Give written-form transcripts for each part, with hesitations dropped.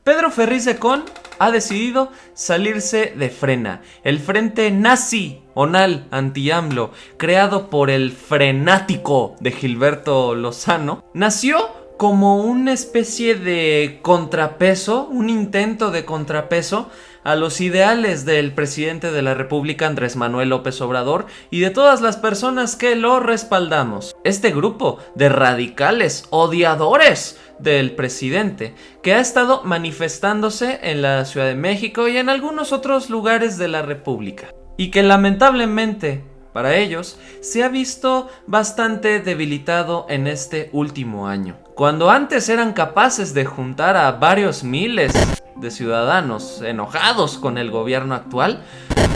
Pedro Ferriz de Con ha decidido salirse de Frena, el frente nazi-onal anti-AMLO, creado por el frenático de Gilberto Lozano. Nació como una especie de contrapeso, un intento de contrapeso a los ideales del presidente de la República, Andrés Manuel López Obrador, y de todas las personas que lo respaldamos. Este grupo de radicales odiadores del presidente, que ha estado manifestándose en la Ciudad de México y en algunos otros lugares de la República, y que lamentablemente para ellos se ha visto bastante debilitado en este último año. Cuando antes eran capaces de juntar a varios miles de ciudadanos enojados con el gobierno actual,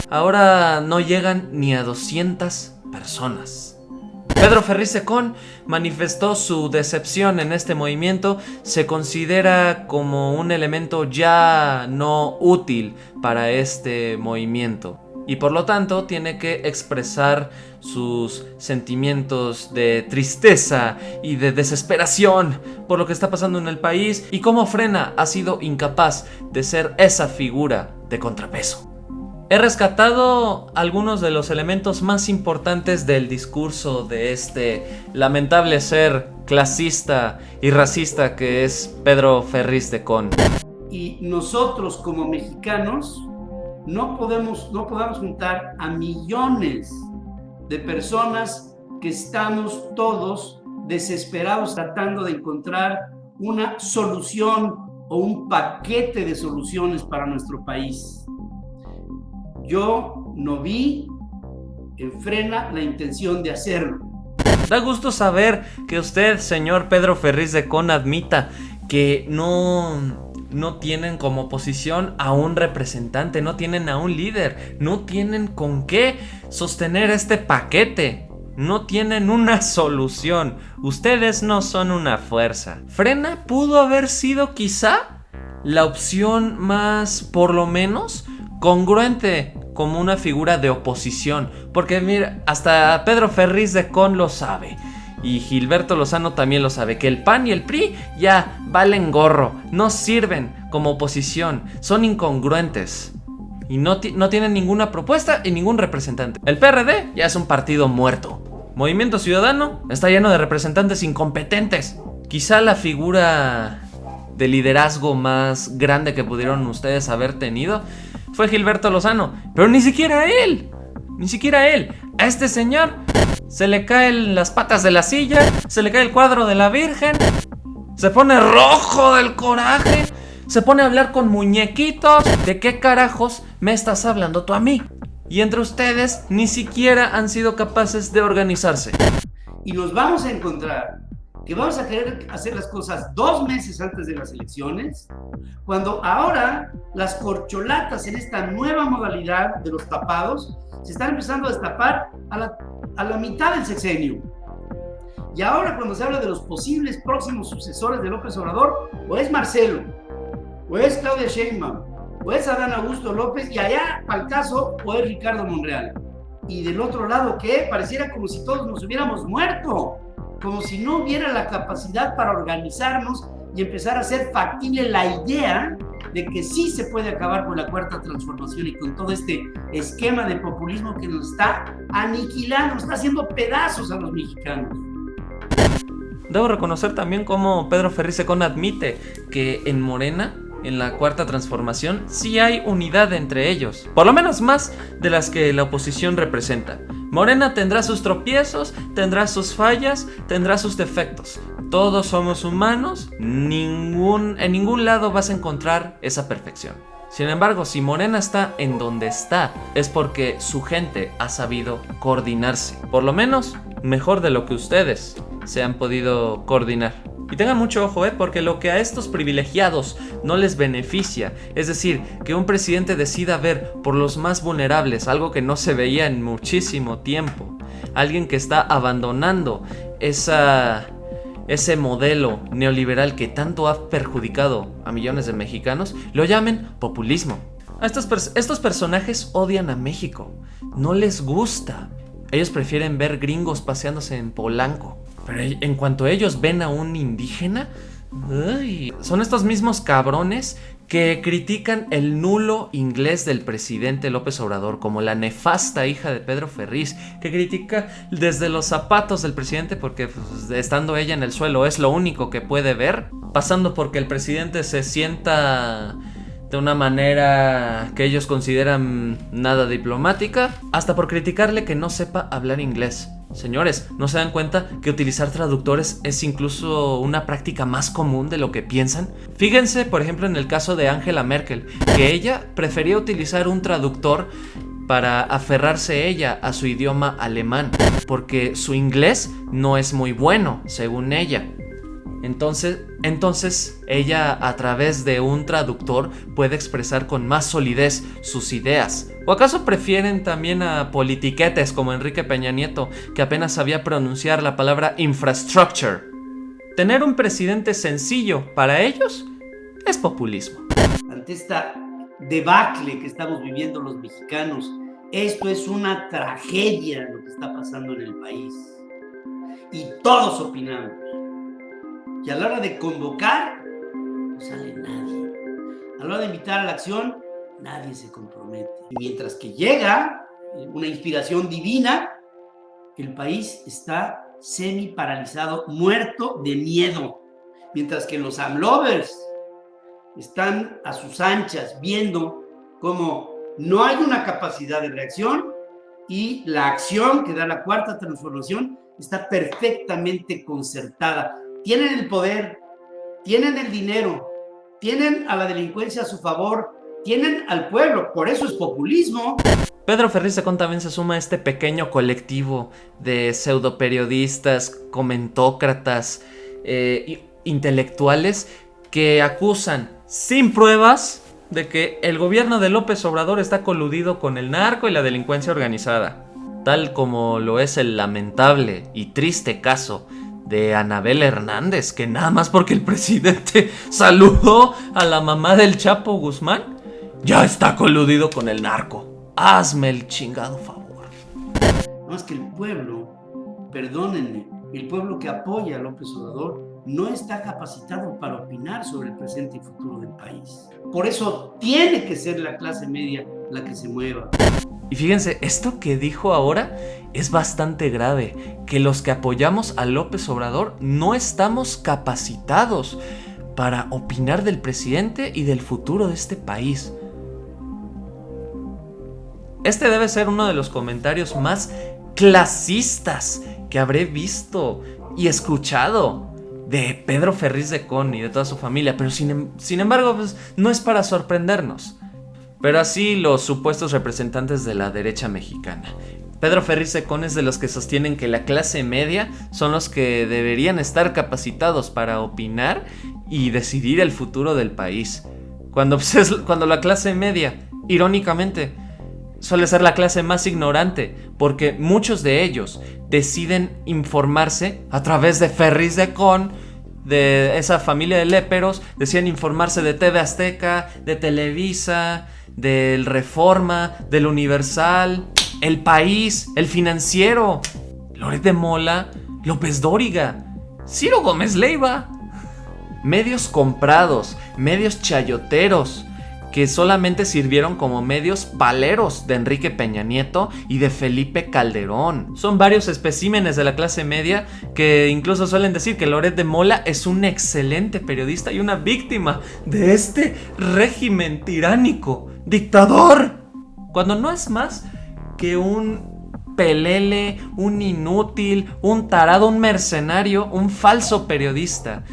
ahora no llegan ni a 200 personas. Pedro Ferriz de Con manifestó su decepción en este movimiento. Se considera como un elemento ya no útil para este movimiento, y por lo tanto tiene que expresar sus sentimientos de tristeza y de desesperación por lo que está pasando en el país y cómo Frena ha sido incapaz de ser esa figura de contrapeso. He rescatado algunos de los elementos más importantes del discurso de este lamentable ser clasista y racista que es Pedro Ferriz de Con. Y nosotros como mexicanos no podemos juntar a millones de personas que estamos todos desesperados tratando de encontrar una solución o un paquete de soluciones para nuestro país. Yo no vi en Frena la intención de hacerlo. Da gusto saber que usted, señor Pedro Ferriz de Con, admita que no tienen como oposición a un representante, no tienen a un líder, no tienen con qué sostener este paquete, no tienen una solución. Ustedes no son una fuerza. Frena pudo haber sido quizá la opción más, por lo menos, congruente como una figura de oposición, porque mira, hasta Pedro Ferriz de Con lo sabe. Y Gilberto Lozano también lo sabe, que el PAN y el PRI ya valen gorro, no sirven como oposición, son incongruentes y no tienen ninguna propuesta y ningún representante. El PRD ya es un partido muerto. Movimiento Ciudadano está lleno de representantes incompetentes. Quizá la figura de liderazgo más grande que pudieron ustedes haber tenido fue Gilberto Lozano, pero ni siquiera él. A este señor se le caen las patas de la silla, se le cae el cuadro de la Virgen, se pone rojo del coraje, se pone a hablar con muñequitos. ¿De qué carajos me estás hablando tú a mí? Y entre ustedes ni siquiera han sido capaces de organizarse. Y nos vamos a encontrar que vamos a querer hacer las cosas 2 meses antes de las elecciones, cuando ahora las corcholatas en esta nueva modalidad de los tapados se están empezando a destapar a la mitad del sexenio. Y ahora cuando se habla de los posibles próximos sucesores de López Obrador, o es Marcelo, o es Claudia Sheinbaum, o es Adán Augusto López, y allá, al caso, o es Ricardo Monreal. Y del otro lado, ¿qué? Pareciera como si todos nos hubiéramos muerto, como si no hubiera la capacidad para organizarnos y empezar a hacer factible la idea de que sí se puede acabar con la cuarta transformación y con todo este esquema de populismo que nos está aniquilando, nos está haciendo pedazos a los mexicanos. Debo reconocer también cómo Pedro Ferriz de Con admite que en Morena, en la cuarta transformación, sí hay unidad entre ellos, por lo menos más de las que la oposición representa. Morena tendrá sus tropiezos, tendrá sus fallas, tendrá sus defectos. Todos somos humanos, en ningún lado vas a encontrar esa perfección. Sin embargo, si Morena está en donde está, es porque su gente ha sabido coordinarse. Por lo menos, mejor de lo que ustedes se han podido coordinar. Y tengan mucho ojo, porque lo que a estos privilegiados no les beneficia, es decir, que un presidente decida ver por los más vulnerables, algo que no se veía en muchísimo tiempo, alguien que está abandonando ese modelo neoliberal que tanto ha perjudicado a millones de mexicanos, lo llamen populismo. Estos personajes odian a México, no les gusta. Ellos prefieren ver gringos paseándose en Polanco. Pero en cuanto ellos ven a un indígena, son estos mismos cabrones que critican el nulo inglés del presidente López Obrador, como la nefasta hija de Pedro Ferriz, que critica desde los zapatos del presidente porque pues, estando ella en el suelo es lo único que puede ver, pasando porque el presidente se sienta de una manera que ellos consideran nada diplomática, hasta por criticarle que no sepa hablar inglés. Señores, ¿no se dan cuenta que utilizar traductores es incluso una práctica más común de lo que piensan? Fíjense, por ejemplo, en el caso de Angela Merkel, que ella prefería utilizar un traductor para aferrarse ella a su idioma alemán, porque su inglés no es muy bueno, según ella. Entonces ella a través de un traductor puede expresar con más solidez sus ideas. ¿O acaso prefieren también a politiquetes como Enrique Peña Nieto, que apenas sabía pronunciar la palabra infrastructure? Tener un presidente sencillo para ellos es populismo. Ante esta debacle que estamos viviendo los mexicanos, esto es una tragedia lo que está pasando en el país. Y todos opinamos. Y a la hora de convocar, no sale nadie. A la hora de invitar a la acción, nadie se compromete. Y mientras que llega una inspiración divina, el país está semi paralizado, muerto de miedo. Mientras que los AMLovers están a sus anchas, viendo cómo no hay una capacidad de reacción y la acción que da la cuarta transformación está perfectamente concertada. Tienen el poder, tienen el dinero, tienen a la delincuencia a su favor, tienen al pueblo, por eso es populismo. Pedro Ferriz de Con también se suma a este pequeño colectivo de pseudoperiodistas, comentócratas, intelectuales que acusan sin pruebas de que el gobierno de López Obrador está coludido con el narco y la delincuencia organizada, tal como lo es el lamentable y triste caso de Anabel Hernández, que nada más porque el presidente saludó a la mamá del Chapo Guzmán, ya está coludido con el narco. Hazme el chingado favor. No es que el pueblo, perdónenme, el pueblo que apoya a López Obrador no está capacitado para opinar sobre el presente y futuro del país. Por eso tiene que ser la clase media la que se mueva. Y fíjense, esto que dijo ahora es bastante grave, que los que apoyamos a López Obrador no estamos capacitados para opinar del presidente y del futuro de este país. Este debe ser uno de los comentarios más clasistas que habré visto y escuchado de Pedro Ferriz de Con y de toda su familia, pero sin embargo, pues, no es para sorprendernos. Pero así los supuestos representantes de la derecha mexicana. Pedro Ferriz de Con es de los que sostienen que la clase media son los que deberían estar capacitados para opinar y decidir el futuro del país. Cuando la clase media, irónicamente, suele ser la clase más ignorante, porque muchos de ellos deciden informarse a través de Ferriz de Con, de esa familia de léperos, deciden informarse de TV Azteca, de Televisa, del Reforma, del Universal, El País, El Financiero, Loret de Mola, López Dóriga, Ciro Gómez Leiva. Medios comprados, medios chayoteros, que solamente sirvieron como medios paleros de Enrique Peña Nieto y de Felipe Calderón. Son varios especímenes de la clase media que incluso suelen decir que Loret de Mola es un excelente periodista y una víctima de este régimen tiránico, dictador, cuando no es más que un pelele, un inútil, un tarado, un mercenario, un falso periodista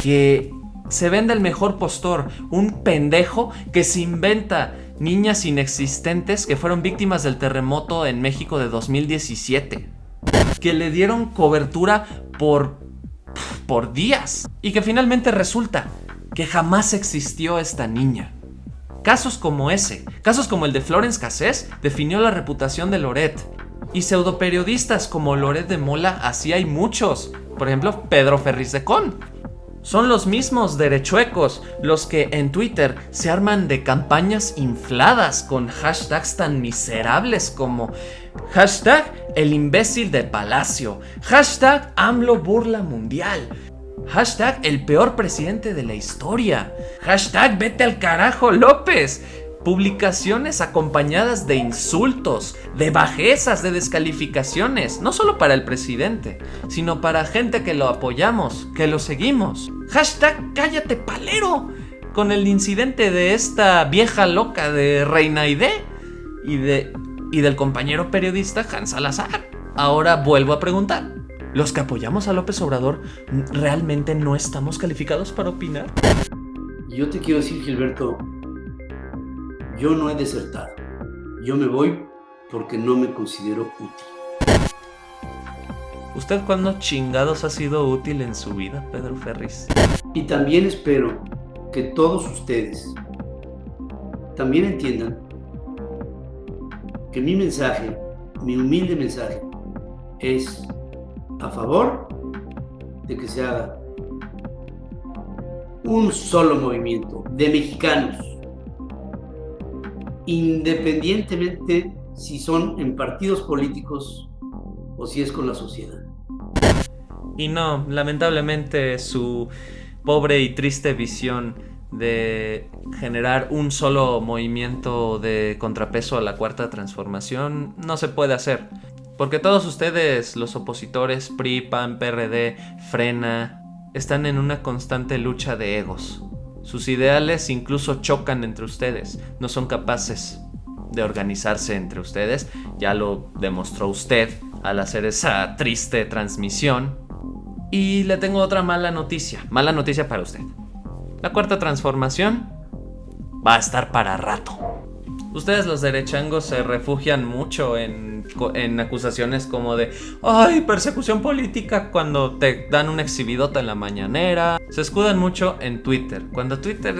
que se vende el mejor postor, un pendejo que se inventa niñas inexistentes que fueron víctimas del terremoto en México de 2017, que le dieron cobertura por días y que finalmente resulta que jamás existió esta niña. Casos como ese, casos como el de Florence Cassés, definió la reputación de Loret. Y pseudoperiodistas como Loret de Mola, así hay muchos. Por ejemplo, Pedro Ferriz de Con. Son los mismos derechuecos los que en Twitter se arman de campañas infladas con hashtags tan miserables como hashtag el imbécil de Palacio, hashtag AMLO burla mundial, Hashtag el peor presidente de la historia. Hashtag vete al carajo, López. Publicaciones acompañadas de insultos, de bajezas, de descalificaciones, no solo para el presidente, sino para gente que lo apoyamos, que lo seguimos. Hashtag cállate palero, con el incidente de esta vieja loca de Reina Aide y del compañero periodista Hans Salazar. Ahora vuelvo a preguntar, ¿los que apoyamos a López Obrador realmente no estamos calificados para opinar? Yo te quiero decir, Gilberto, yo no he desertado. Yo me voy porque no me considero útil. ¿Usted cuándo chingados ha sido útil en su vida, Pedro Ferriz? Y también espero que todos ustedes también entiendan que mi mensaje, mi humilde mensaje, es a favor de que se haga un solo movimiento de mexicanos, independientemente si son en partidos políticos o si es con la sociedad. Y no, lamentablemente su pobre y triste visión de generar un solo movimiento de contrapeso a la Cuarta Transformación no se puede hacer. Porque todos ustedes, los opositores, PRI, PAN, PRD, Frena, están en una constante lucha de egos. Sus ideales incluso chocan entre ustedes. No son capaces de organizarse entre ustedes. Ya lo demostró usted al hacer esa triste transmisión. Y le tengo otra mala noticia para usted. La Cuarta Transformación va a estar para rato. Ustedes los derechangos se refugian mucho en acusaciones como de ¡ay, persecución política! Cuando te dan una exhibidota en la mañanera. Se escudan mucho en Twitter. Cuando Twitter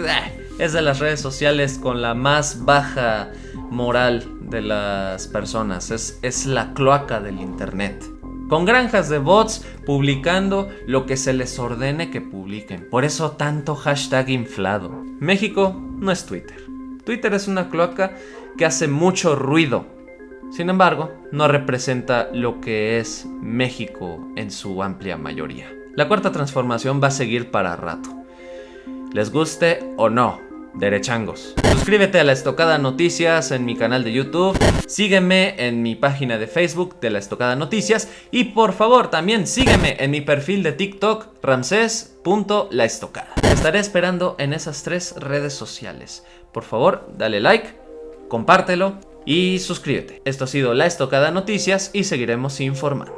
es de las redes sociales con la más baja moral de las personas. Es la cloaca del internet. Con granjas de bots publicando lo que se les ordene que publiquen. Por eso tanto hashtag inflado. México no es Twitter. Twitter es una cloaca que hace mucho ruido. Sin embargo, no representa lo que es México en su amplia mayoría. La Cuarta Transformación va a seguir para rato. Les guste o no, derechangos. Suscríbete a La Estocada Noticias en mi canal de YouTube. Sígueme en mi página de Facebook de La Estocada Noticias. Y por favor, también sígueme en mi perfil de TikTok, ramses.laestocada. Te estaré esperando en esas 3 redes sociales. Por favor, dale like, compártelo y suscríbete. Esto ha sido La Estocada Noticias y seguiremos informando.